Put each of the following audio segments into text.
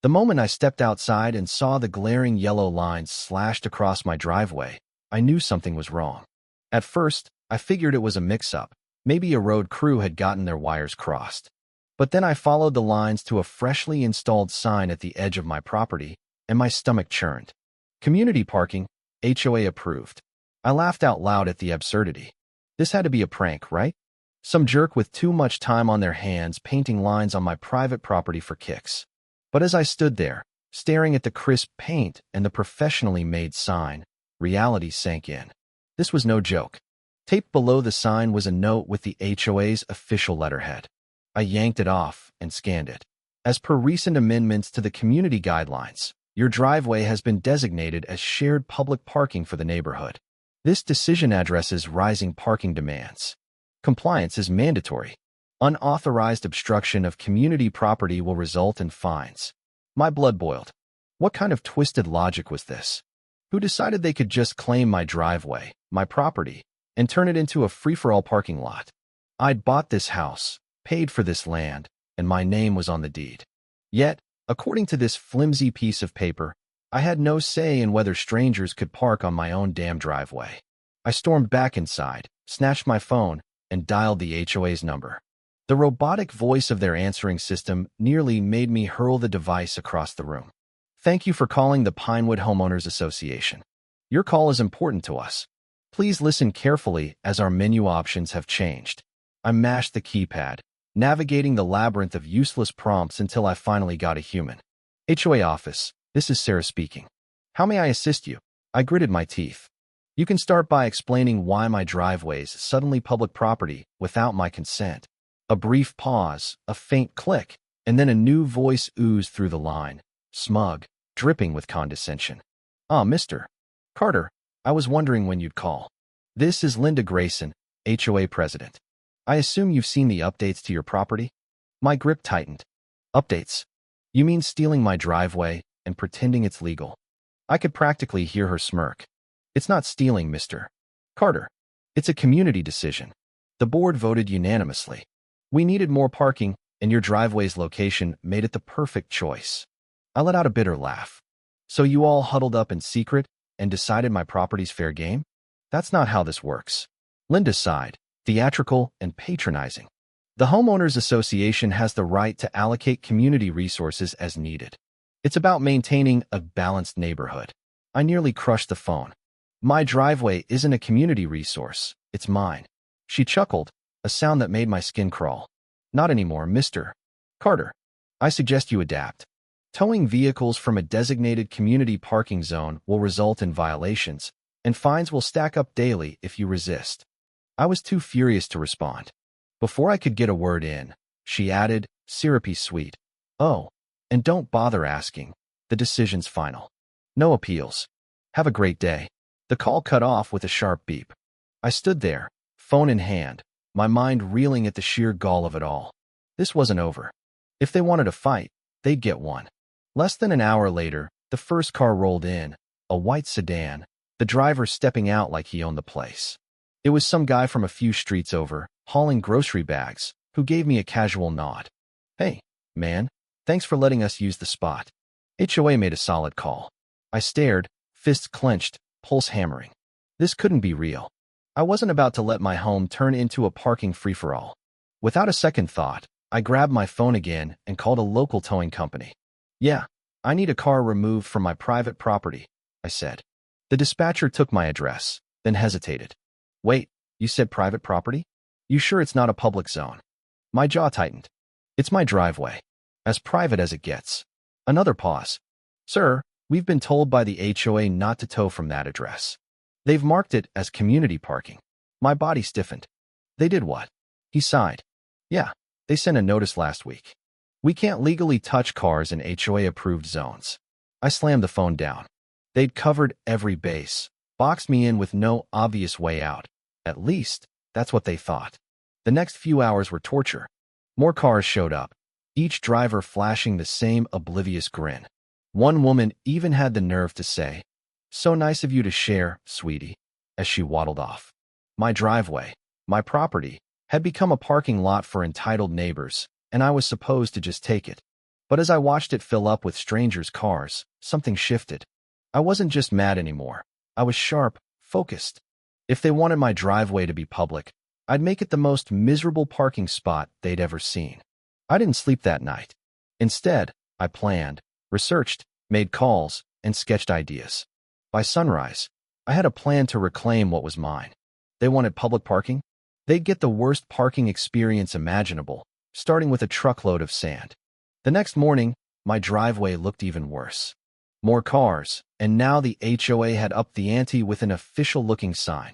The moment I stepped outside and saw the glaring yellow lines slashed across my driveway, I knew something was wrong. At first, I figured it was a mix-up. Maybe a road crew had gotten their wires crossed. But then I followed the lines to a freshly installed sign at the edge of my property, and my stomach churned. Community parking, HOA approved. I laughed out loud at the absurdity. This had to be a prank, right? Some jerk with too much time on their hands painting lines on my private property for kicks. But as I stood there, staring at the crisp paint and the professionally made sign, reality sank in. This was no joke. Taped below the sign was a note with the HOA's official letterhead. I yanked it off and scanned it. As per recent amendments to the community guidelines, your driveway has been designated as shared public parking for the neighborhood. This decision addresses rising parking demands. Compliance is mandatory. Unauthorized obstruction of community property will result in fines. My blood boiled. What kind of twisted logic was this? Who decided they could just claim my driveway, my property, and turn it into a free-for-all parking lot? I'd bought this house, paid for this land, and my name was on the deed. Yet, according to this flimsy piece of paper, I had no say in whether strangers could park on my own damn driveway. I stormed back inside, snatched my phone, and dialed the HOA's number. The robotic voice of their answering system nearly made me hurl the device across the room. Thank you for calling the Pinewood Homeowners Association. Your call is important to us. Please listen carefully as our menu options have changed. I mashed the keypad, navigating the labyrinth of useless prompts until I finally got a human. HOA office, this is Sarah speaking. How may I assist you? I gritted my teeth. You can start by explaining why my driveway is suddenly public property without my consent. A brief pause, a faint click, and then a new voice oozed through the line, smug, dripping with condescension. Ah, Mr. Carter, I was wondering when you'd call. This is Linda Grayson, HOA president. I assume you've seen the updates to your property? My grip tightened. Updates? You mean stealing my driveway and pretending it's legal? I could practically hear her smirk. It's not stealing, Mr. Carter. It's a community decision. The board voted unanimously. We needed more parking, and your driveway's location made it the perfect choice. I let out a bitter laugh. So you all huddled up in secret and decided my property's fair game? That's not how this works. Linda sighed, theatrical and patronizing. The Homeowners Association has the right to allocate community resources as needed. It's about maintaining a balanced neighborhood. I nearly crushed the phone. My driveway isn't a community resource, it's mine. She chuckled, a sound that made my skin crawl. Not anymore, Mr. Carter. I suggest you adapt. Towing vehicles from a designated community parking zone will result in violations, and fines will stack up daily if you resist. I was too furious to respond. Before I could get a word in, she added, syrupy sweet. Oh, and don't bother asking. The decision's final. No appeals. Have a great day. The call cut off with a sharp beep. I stood there, phone in hand, my mind reeling at the sheer gall of it all. This wasn't over. If they wanted a fight, they'd get one. Less than an hour later, the first car rolled in, a white sedan, the driver stepping out like he owned the place. It was some guy from a few streets over, hauling grocery bags, who gave me a casual nod. Hey, man, thanks for letting us use the spot. HOA made a solid call. I stared, fists clenched, pulse hammering. This couldn't be real. I wasn't about to let my home turn into a parking free-for-all. Without a second thought, I grabbed my phone again and called a local towing company. Yeah, I need a car removed from my private property, I said. The dispatcher took my address, then hesitated. Wait, you said private property? You sure it's not a public zone? My jaw tightened. It's my driveway. As private as it gets. Another pause. Sir, we've been told by the HOA not to tow from that address. They've marked it as community parking. My body stiffened. They did what? He sighed. Yeah, they sent a notice last week. We can't legally touch cars in HOA-approved zones. I slammed the phone down. They'd covered every base, boxed me in with no obvious way out. At least, that's what they thought. The next few hours were torture. More cars showed up, each driver flashing the same oblivious grin. One woman even had the nerve to say, "So nice of you to share, sweetie," as she waddled off. My driveway, my property, had become a parking lot for entitled neighbors, and I was supposed to just take it. But as I watched it fill up with strangers' cars, something shifted. I wasn't just mad anymore. I was sharp, focused. If they wanted my driveway to be public, I'd make it the most miserable parking spot they'd ever seen. I didn't sleep that night. Instead, I planned, researched, made calls, and sketched ideas. By sunrise, I had a plan to reclaim what was mine. They wanted public parking? They'd get the worst parking experience imaginable, starting with a truckload of sand. The next morning, my driveway looked even worse. More cars, and now the HOA had upped the ante with an official-looking sign.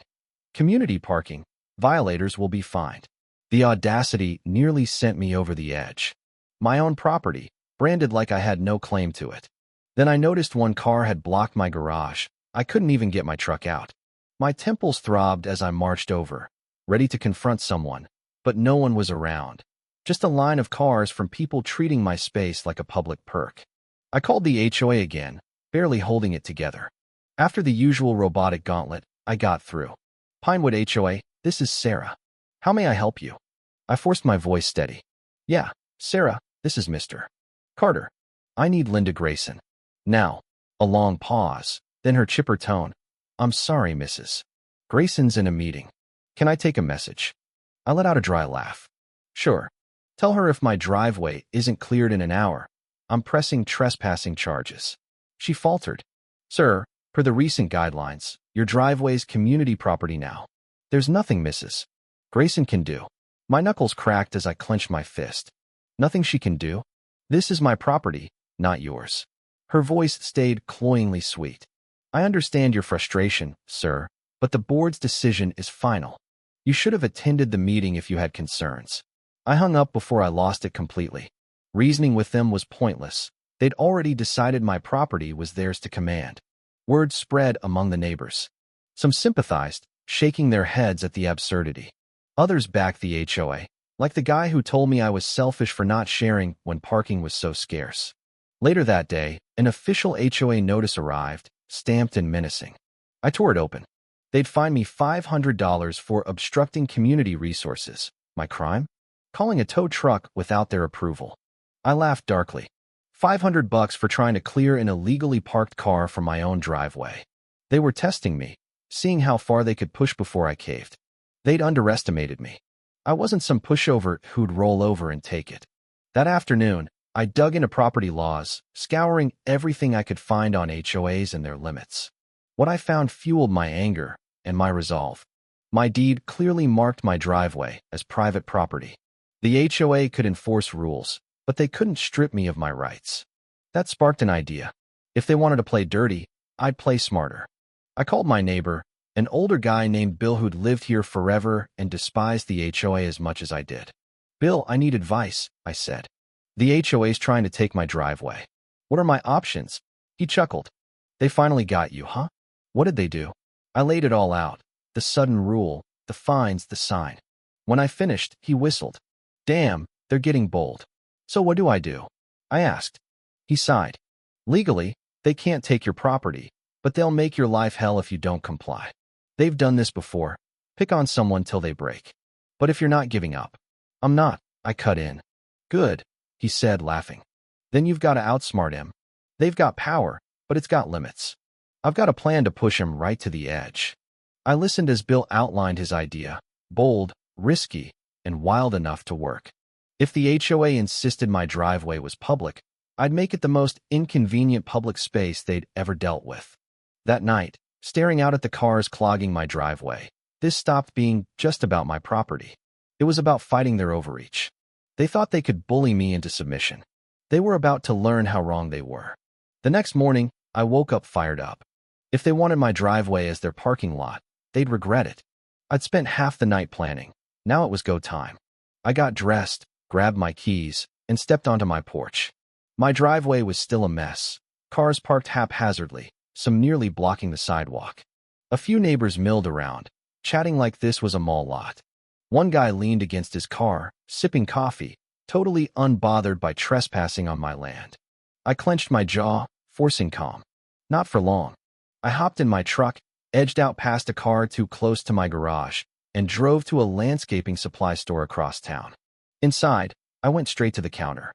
Community parking. Violators will be fined. The audacity nearly sent me over the edge. My own property, branded like I had no claim to it. Then I noticed one car had blocked my garage. I couldn't even get my truck out. My temples throbbed as I marched over, ready to confront someone, but no one was around. Just a line of cars from people treating my space like a public perk. I called the HOA again, barely holding it together. After the usual robotic gauntlet, I got through. Pinewood HOA, this is Sarah. How may I help you? I forced my voice steady. Yeah, Sarah, this is Mr. Carter. I need Linda Grayson. Now, a long pause, then her chipper tone. I'm sorry, Mrs. Grayson's in a meeting. Can I take a message? I let out a dry laugh. Sure. Tell her if my driveway isn't cleared in an hour, I'm pressing trespassing charges. She faltered. Sir, per the recent guidelines, your driveway's community property now. There's nothing Mrs. Grayson can do. My knuckles cracked as I clenched my fist. Nothing she can do? This is my property, not yours. Her voice stayed cloyingly sweet. I understand your frustration, sir, but the board's decision is final. You should have attended the meeting if you had concerns. I hung up before I lost it completely. Reasoning with them was pointless. They'd already decided my property was theirs to command. Word spread among the neighbors. Some sympathized, shaking their heads at the absurdity. Others backed the HOA, like the guy who told me I was selfish for not sharing when parking was so scarce. Later that day, an official HOA notice arrived, stamped and menacing. I tore it open. They'd fine me $500 for obstructing community resources. My crime? Calling a tow truck without their approval. I laughed darkly. $500 for trying to clear an illegally parked car from my own driveway. They were testing me, seeing how far they could push before I caved. They'd underestimated me. I wasn't some pushover who'd roll over and take it. That afternoon, I dug into property laws, scouring everything I could find on HOAs and their limits. What I found fueled my anger and my resolve. My deed clearly marked my driveway as private property. The HOA could enforce rules, but they couldn't strip me of my rights. That sparked an idea. If they wanted to play dirty, I'd play smarter. I called my neighbor, an older guy named Bill who'd lived here forever and despised the HOA as much as I did. Bill, I need advice, I said. The HOA's trying to take my driveway. What are my options? He chuckled. They finally got you, huh? What did they do? I laid it all out. The sudden rule, the fines, the sign. When I finished, he whistled. Damn, they're getting bold. So what do? I asked. He sighed. Legally, they can't take your property, but they'll make your life hell if you don't comply. They've done this before. Pick on someone till they break. But if you're not giving up. I'm not, I cut in. Good, he said, laughing. Then you've got to outsmart him. They've got power, but it's got limits. I've got a plan to push him right to the edge. I listened as Bill outlined his idea, bold, risky, and wild enough to work. If the HOA insisted my driveway was public, I'd make it the most inconvenient public space they'd ever dealt with. That night, staring out at the cars clogging my driveway, this stopped being just about my property. It was about fighting their overreach. They thought they could bully me into submission. They were about to learn how wrong they were. The next morning, I woke up fired up. If they wanted my driveway as their parking lot, they'd regret it. I'd spent half the night planning. Now it was go time. I got dressed, grabbed my keys, and stepped onto my porch. My driveway was still a mess. Cars parked haphazardly, some nearly blocking the sidewalk. A few neighbors milled around, chatting like this was a mall lot. One guy leaned against his car, sipping coffee, totally unbothered by trespassing on my land. I clenched my jaw, forcing calm. Not for long. I hopped in my truck, edged out past a car too close to my garage, and drove to a landscaping supply store across town. Inside, I went straight to the counter.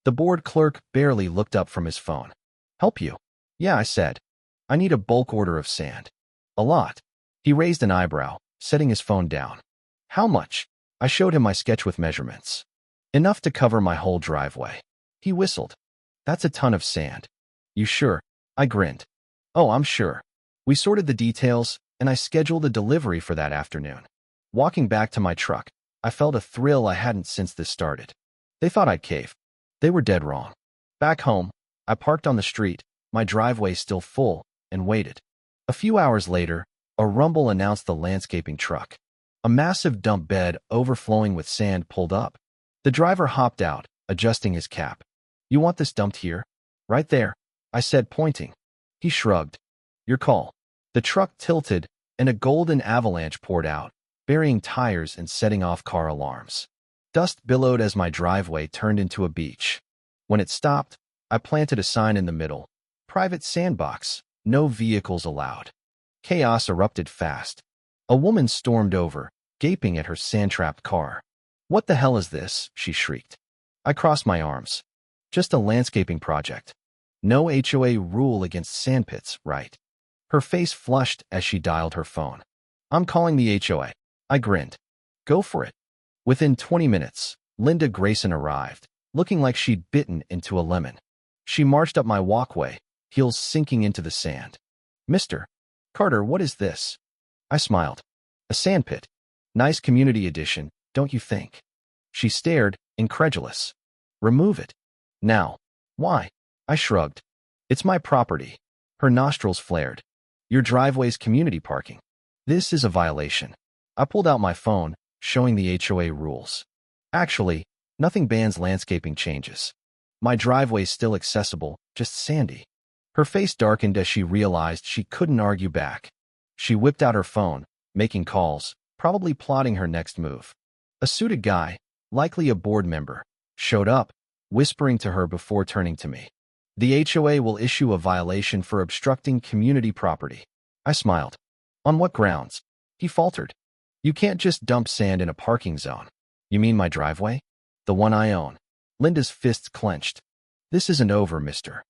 The board clerk barely looked up from his phone. Help you? Yeah, I said. I need a bulk order of sand. A lot. He raised an eyebrow, setting his phone down. How much? I showed him my sketch with measurements. Enough to cover my whole driveway. He whistled. That's a ton of sand. You sure? I grinned. Oh, I'm sure. We sorted the details, and I scheduled a delivery for that afternoon. Walking back to my truck, I felt a thrill I hadn't since this started. They thought I'd cave. They were dead wrong. Back home, I parked on the street, my driveway still full, and waited. A few hours later, a rumble announced the landscaping truck. A massive dump bed overflowing with sand pulled up. The driver hopped out, adjusting his cap. You want this dumped here? Right there, I said, pointing. He shrugged. Your call. The truck tilted, and a golden avalanche poured out, burying tires and setting off car alarms. Dust billowed as my driveway turned into a beach. When it stopped, I planted a sign in the middle. Private sandbox, no vehicles allowed. Chaos erupted fast. A woman stormed over, gaping at her sand-trapped car. What the hell is this? She shrieked. I crossed my arms. Just a landscaping project. No HOA rule against sandpits, right? Her face flushed as she dialed her phone. I'm calling the HOA. I grinned. Go for it. Within 20 minutes, Linda Grayson arrived, looking like she'd bitten into a lemon. She marched up my walkway, heels sinking into the sand. Mr. Carter, what is this? I smiled. A sandpit. Nice community edition, don't you think? She stared, incredulous. Remove it. Now. Why? I shrugged. It's my property. Her nostrils flared. Your driveway's community parking. This is a violation. I pulled out my phone, showing the HOA rules. Actually, nothing bans landscaping changes. My driveway's still accessible, just sandy. Her face darkened as she realized she couldn't argue back. She whipped out her phone, making calls, probably plotting her next move. A suited guy, likely a board member, showed up, whispering to her before turning to me. The HOA will issue a violation for obstructing community property. I smiled. On what grounds? He faltered. You can't just dump sand in a parking zone. You mean my driveway? The one I own. Linda's fists clenched. This isn't over, Mr.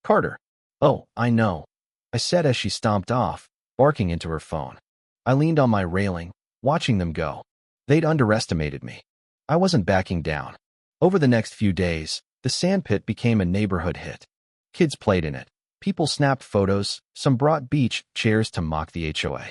Carter. Oh, I know, I said as she stomped off, barking into her phone. I leaned on my railing, watching them go. They'd underestimated me. I wasn't backing down. Over the next few days, the sandpit became a neighborhood hit. Kids played in it. People snapped photos, some brought beach chairs to mock the HOA.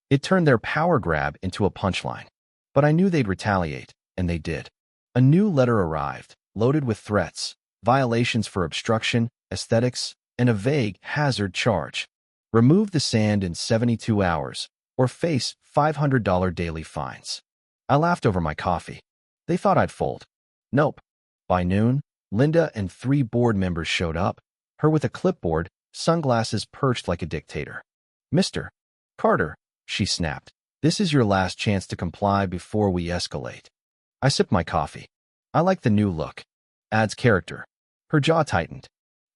It turned their power grab into a punchline. But I knew they'd retaliate, and they did. A new letter arrived, loaded with threats, violations for obstruction, aesthetics, and a vague hazard charge. Remove the sand in 72 hours, or face $500 daily fines. I laughed over my coffee. They thought I'd fold. Nope. By noon, Linda and 3 board members showed up, her with a clipboard, sunglasses perched like a dictator. Mr. Carter, she snapped, this is your last chance to comply before we escalate. I sipped my coffee. I like the new look. Adds character. Her jaw tightened.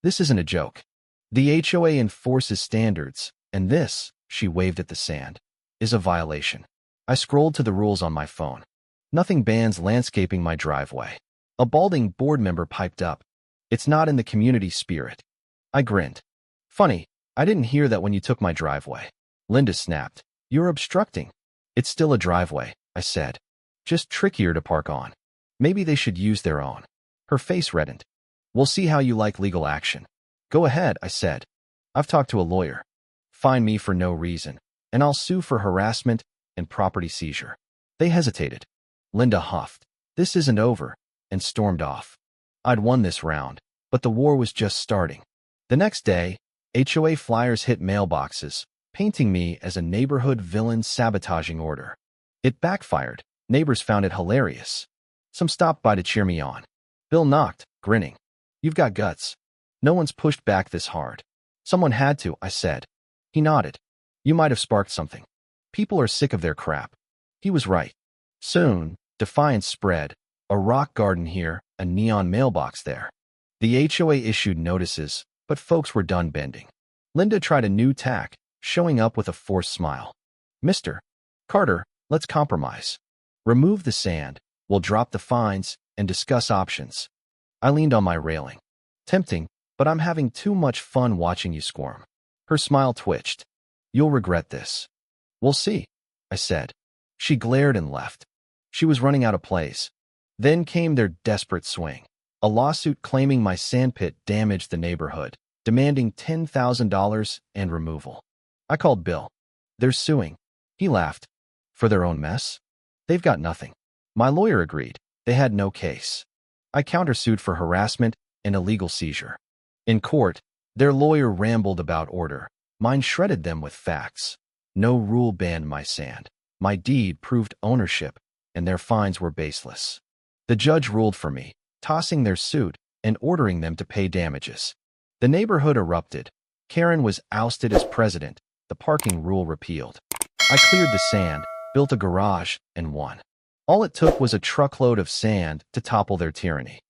This isn't a joke. The HOA enforces standards, and this, she waved at the sand, is a violation. I scrolled to the rules on my phone. Nothing bans landscaping my driveway. A balding board member piped up. It's not in the community spirit. I grinned. Funny, I didn't hear that when you took my driveway. Linda snapped. You're obstructing. It's still a driveway, I said. Just trickier to park on. Maybe they should use their own. Her face reddened. We'll see how you like legal action. Go ahead, I said. I've talked to a lawyer. Fine me for no reason, and I'll sue for harassment and property seizure. They hesitated. Linda huffed. This isn't over, and stormed off. I'd won this round, but the war was just starting. The next day, HOA flyers hit mailboxes, painting me as a neighborhood villain sabotaging order. It backfired. Neighbors found it hilarious. Some stopped by to cheer me on. Bill knocked, grinning. You've got guts. No one's pushed back this hard. Someone had to, I said. He nodded. You might have sparked something. People are sick of their crap. He was right. Soon, defiance spread. A rock garden here, a neon mailbox there. The HOA issued notices, but folks were done bending. Linda tried a new tack, showing up with a forced smile. Mr. Carter, let's compromise. Remove the sand, we'll drop the fines, and discuss options. I leaned on my railing. Tempting, but I'm having too much fun watching you squirm. Her smile twitched. You'll regret this. We'll see, I said. She glared and left. She was running out of plays. Then came their desperate swing. A lawsuit claiming my sandpit damaged the neighborhood, demanding $10,000 and removal. I called Bill. They're suing. He laughed. For their own mess? They've got nothing. My lawyer agreed. They had no case. I countersued for harassment and illegal seizure. In court, their lawyer rambled about order. Mine shredded them with facts. No rule banned my sand. My deed proved ownership, and their fines were baseless. The judge ruled for me, tossing their suit and ordering them to pay damages. The neighborhood erupted. Karen was ousted as president, the parking rule repealed. I cleared the sand, built a garage, and won. All it took was a truckload of sand to topple their tyranny.